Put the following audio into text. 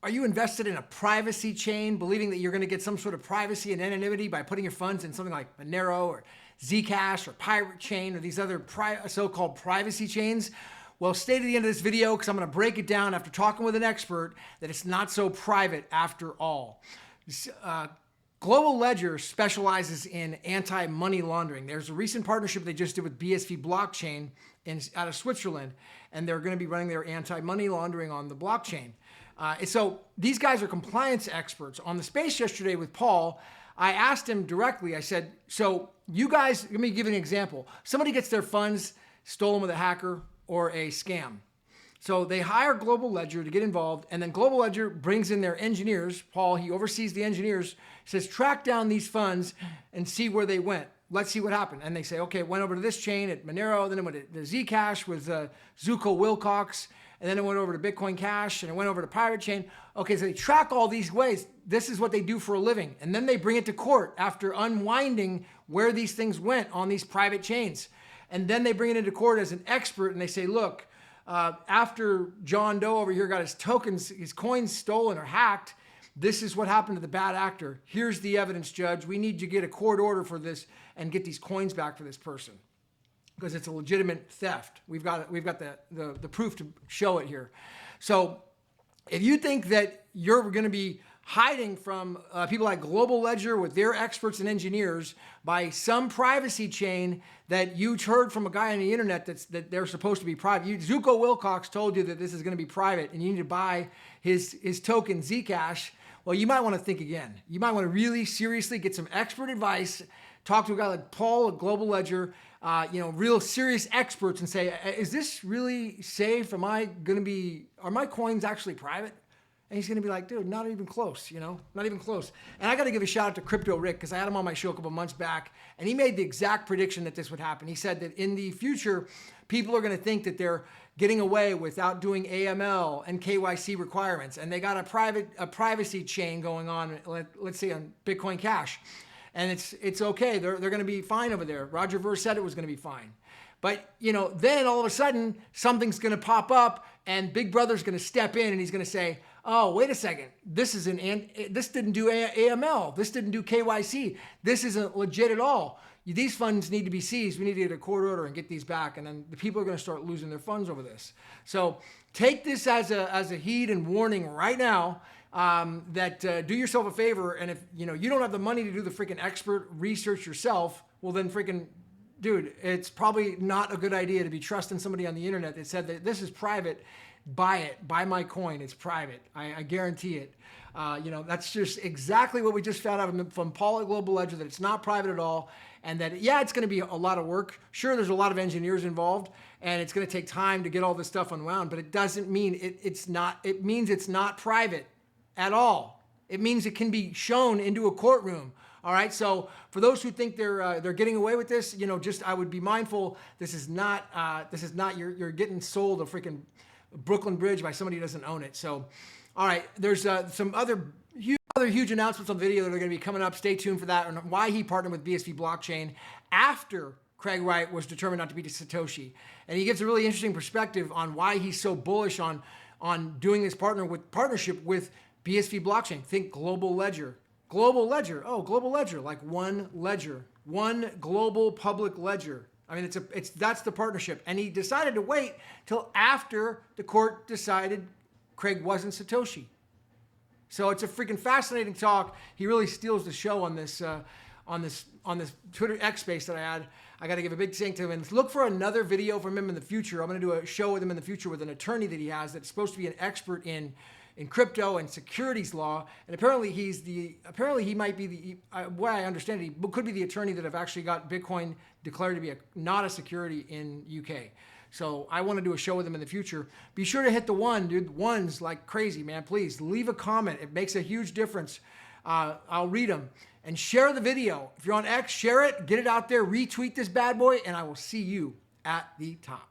Are you invested in a privacy chain, believing that you're going to get some sort of privacy and anonymity by putting your funds in something like Monero or Zcash or Pirate Chain or these other so-called privacy chains? Well, stay to the end of this video because I'm going to break it down after talking with an expert that it's not so private after all. Global Ledger specializes in anti-money laundering. There's a recent partnership they just did with BSV Blockchain out of Switzerland, and they're going to be running their anti-money laundering on the blockchain. So these guys are compliance experts. On the space yesterday with Paul, I asked him directly, I said, so you guys, let me give you an example. Somebody gets their funds stolen with a hacker or a scam. So they hire Global Ledger to get involved, and then Global Ledger brings in their engineers. Paul, he oversees the engineers, says, track down these funds and see where they went. Let's see what happened. And they say, okay, it went over to this chain at Monero, then it went to Zcash with Zuko Wilcox, and then it went over to Bitcoin Cash, and it went over to Pirate Chain. Okay, so they track all these ways. This is what they do for a living. And then they bring it to court after unwinding where these things went on these private chains. And then they bring it into court as an expert, and they say, look, after John Doe over here got his tokens, his coins stolen or hacked, this is what happened to the bad actor. Here's the evidence, judge. We need to get a court order for this and get these coins back for this person because it's a legitimate theft. We've got the proof to show it here. So if you think that you're going to be hiding from people like Global Ledger with their experts and engineers by some privacy chain that you heard from a guy on the internet that they're supposed to be private. Zuko Wilcox told you that this is going to be private and you need to buy his token Zcash. Well, you might want to think again. You might want to really seriously get some expert advice, talk to a guy like Paul at Global Ledger, real serious experts and say, is this really safe? Are my coins actually private? And he's going to be like, dude, not even close, not even close. And I got to give a shout out to Crypto Rick because I had him on my show a couple months back, and he made the exact prediction that this would happen. He said that in the future, people are going to think that they're getting away without doing AML and KYC requirements, and they got a privacy chain going on, let's say on Bitcoin Cash, and it's okay. They're going to be fine over there. Roger Ver said it was going to be fine. But, then all of a sudden, something's going to pop up and Big Brother's going to step in and he's going to say, oh, wait a second. This didn't do AML. This didn't do KYC. This isn't legit at all. These funds need to be seized. We need to get a court order and get these back. And then the people are going to start losing their funds over this. So take this as a heed and warning right now. Do yourself a favor. And if you don't have the money to do the freaking expert research yourself, well then freaking dude, it's probably not a good idea to be trusting somebody on the internet that said that this is private. Buy it. Buy my coin. It's private. I guarantee it. That's just exactly what we just found out from Paul at Global Ledger, that it's not private at all. And that, yeah, it's going to be a lot of work. Sure, there's a lot of engineers involved, and it's going to take time to get all this stuff unwound, but it doesn't mean it means it's not private at all. It means it can be shown into a courtroom. All right. So for those who think they're getting away with this, I would be mindful. This is not you're getting sold a freaking Brooklyn Bridge by somebody who doesn't own it. So, all right. There's some other huge announcements on the video that are going to be coming up. Stay tuned for that and why he partnered with BSV Blockchain after Craig Wright was determined not to be Satoshi. And he gives a really interesting perspective on why he's so bullish on doing this partnership with BSV Blockchain. Think Global Ledger. Global Ledger. Oh, Global Ledger, like one ledger, one global public ledger. I mean, that's the partnership. And he decided to wait till after the court decided Craig wasn't Satoshi. So it's a freaking fascinating talk. He really steals the show on this Twitter X space that I had. I got to give a big thank to him. And look for another video from him in the future. I'm going to do a show with him in the future with an attorney that he has that's supposed to be an expert in crypto and securities law, and apparently he might be the what I understand, he could be the attorney that have actually got Bitcoin declared to be not a security in UK. So I want to do a show with him in the future. Be sure to hit the one, dude. One's like crazy, man. Please leave a comment. It makes a huge difference. I'll read them. And share the video. If you're on X, share it, get it out there, retweet this bad boy, and I will see you at the top.